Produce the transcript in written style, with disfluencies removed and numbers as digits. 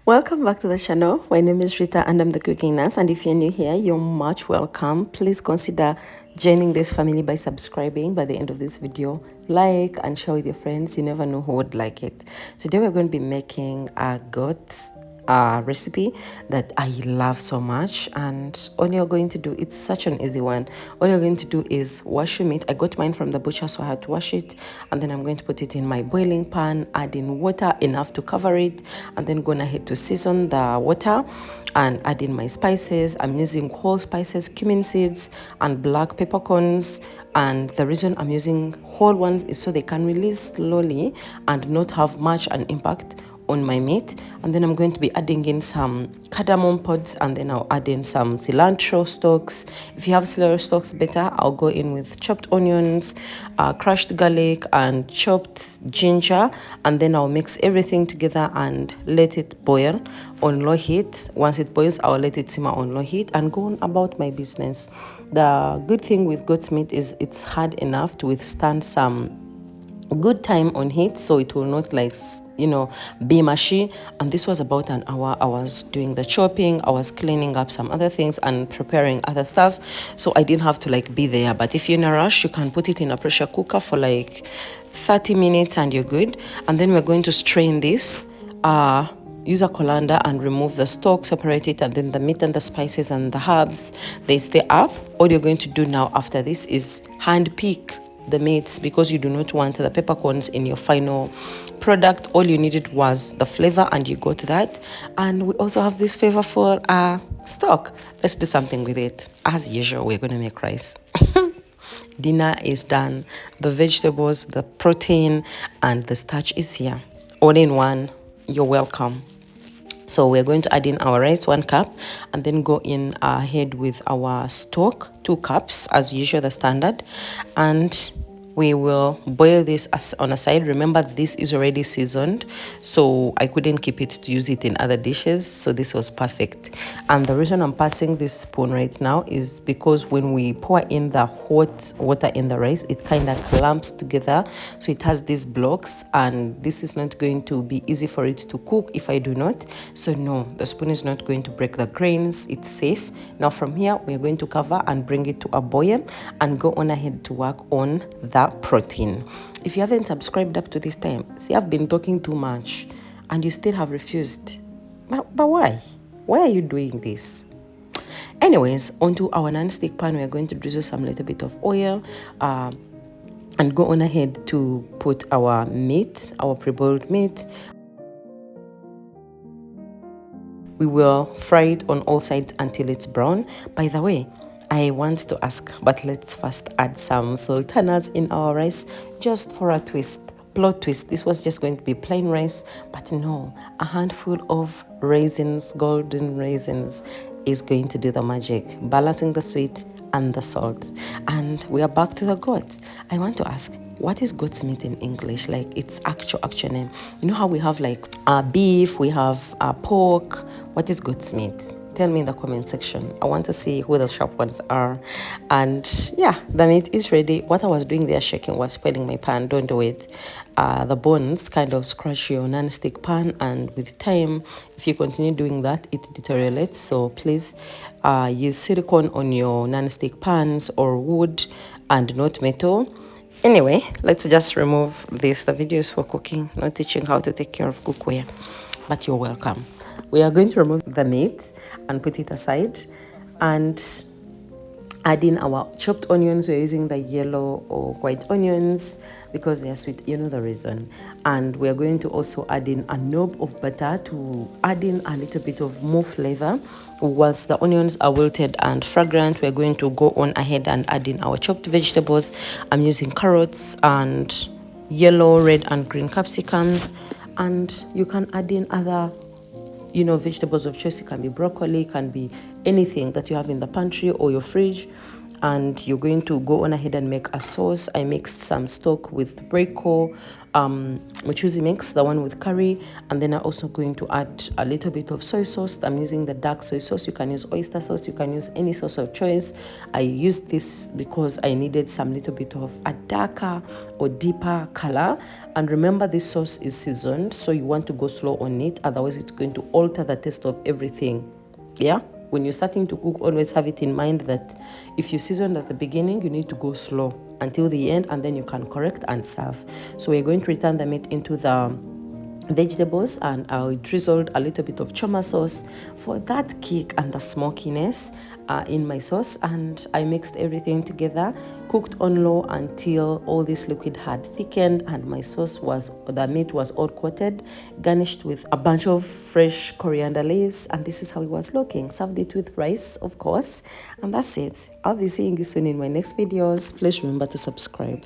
Welcome back to the channel. My name is Rita and I'm the cooking nurse, and if you're new here, you're much welcome. Please consider joining this family by subscribing. By the end of this video, like and share with your friends. You never know who would like it. Today we're going to be making a goat recipe that I love so much, and all you're going to do, it's such an easy one. All you're going to do is wash your meat. I got mine from the butcher, so I had to wash it, and then I'm going to put it in my boiling pan, add in water enough to cover it, and then going ahead to season the water and add in my spices. I'm using whole spices, cumin seeds and black peppercorns, and the reason I'm using whole ones is so they can release slowly and not have much an impact on my meat. And then I'm going to be adding in some cardamom pods, and then I'll add in some cilantro stalks. If you have cilantro stalks, better. I'll go in with chopped onions, crushed garlic and chopped ginger, and then I'll mix everything together and let it boil on low heat. Once it boils, I'll let it simmer on low heat and go on about my business. The good thing with goat's meat is it's hard enough to withstand some good time on heat, so it will not be mushy. And this was about an hour. I was doing the chopping, I was cleaning up some other things and preparing other stuff, so I didn't have to be there. But if you're in a rush, you can put it in a pressure cooker for 30 minutes and you're good. And then we're going to strain this, use a colander and remove the stalk, separate it, and then the meat and the spices and the herbs, they stay up. All you're going to do now after this is hand pick the meats, because you do not want the peppercorns in your final product. All you needed was the flavor and you got that. And we also have this flavorful stock. Let's do something with it. As usual, we're going to make rice. Dinner is done. The vegetables, the protein and the starch is here, all in one. You're welcome. So we're going to add in our rice, 1 cup, and then go in ahead with our stock, 2 cups, as usual, the standard. And we will boil this on a side. Remember, this is already seasoned, so I couldn't keep it to use it in other dishes, so this was perfect. And the reason I'm passing this spoon right now is because when we pour in the hot water in the rice, it kind of clamps together, so it has these blocks, and this is not going to be easy for it to cook if I do not. So no, the spoon is not going to break the grains. It's safe. Now from here, we're going to cover and bring it to a boil and go on ahead to work on the protein. If you haven't subscribed up to this time, see, I've been talking too much and you still have refused. But why? Why are you doing this? Anyways, onto our non-stick pan, we're going to drizzle some little bit of oil and go on ahead to put our meat, our pre-boiled meat. We will fry it on all sides until it's brown. By the way, I want to ask, but let's first add some sultanas in our rice just for a twist, plot twist. This was just going to be plain rice, but no, a handful of raisins, golden raisins, is going to do the magic, balancing the sweet and the salt. And we are back to the goat. I want to ask, what is goat's meat in English? Its actual name. You know how we have beef, we have pork. What is goat's meat? Tell me in the comment section. I want to see who the sharp ones are. And yeah, the meat is ready. What I was doing there shaking was spoiling my pan. Don't do it. The bones kind of scratch your non-stick pan, and with time, if you continue doing that, it deteriorates. So please use silicone on your non-stick pans or wood and not metal. Anyway, let's just remove this. The video is for cooking, not teaching how to take care of cookware, but you're welcome. We are going to remove the meat and put it aside and add in our chopped onions. We're using the yellow or white onions because they are sweet, you know the reason. And we're going to also add in a knob of butter to add in a little bit of more flavor. Once the onions are wilted and fragrant, we're going to go on ahead and add in our chopped vegetables. I'm using carrots and yellow, red and green capsicums, and you can add in other vegetables of choice. It can be broccoli, can be anything that you have in the pantry or your fridge. and you're going to go on ahead and make a sauce. I mixed some stock with Breako, Muchuzi mix, the one with curry, and then I'm also going to add a little bit of soy sauce. I'm using the dark soy sauce. You can use oyster sauce, you can use any sauce of choice. I used this because I needed some little bit of a darker or deeper color. And remember, this sauce is seasoned, so you want to go slow on it, otherwise it's going to alter the taste of everything. Yeah, when you're starting to cook, always have it in mind that if you season at the beginning, you need to go slow until the end, and then you can correct and serve. So we're going to return the meat into the vegetables, and I drizzled a little bit of choma sauce for that kick and the smokiness in my sauce, and I mixed everything together, cooked on low until all this liquid had thickened and my the meat was all coated, garnished with a bunch of fresh coriander leaves, and this is how it was looking. Served it with rice, of course, and that's it. I'll be seeing you soon in my next videos. Please remember to subscribe.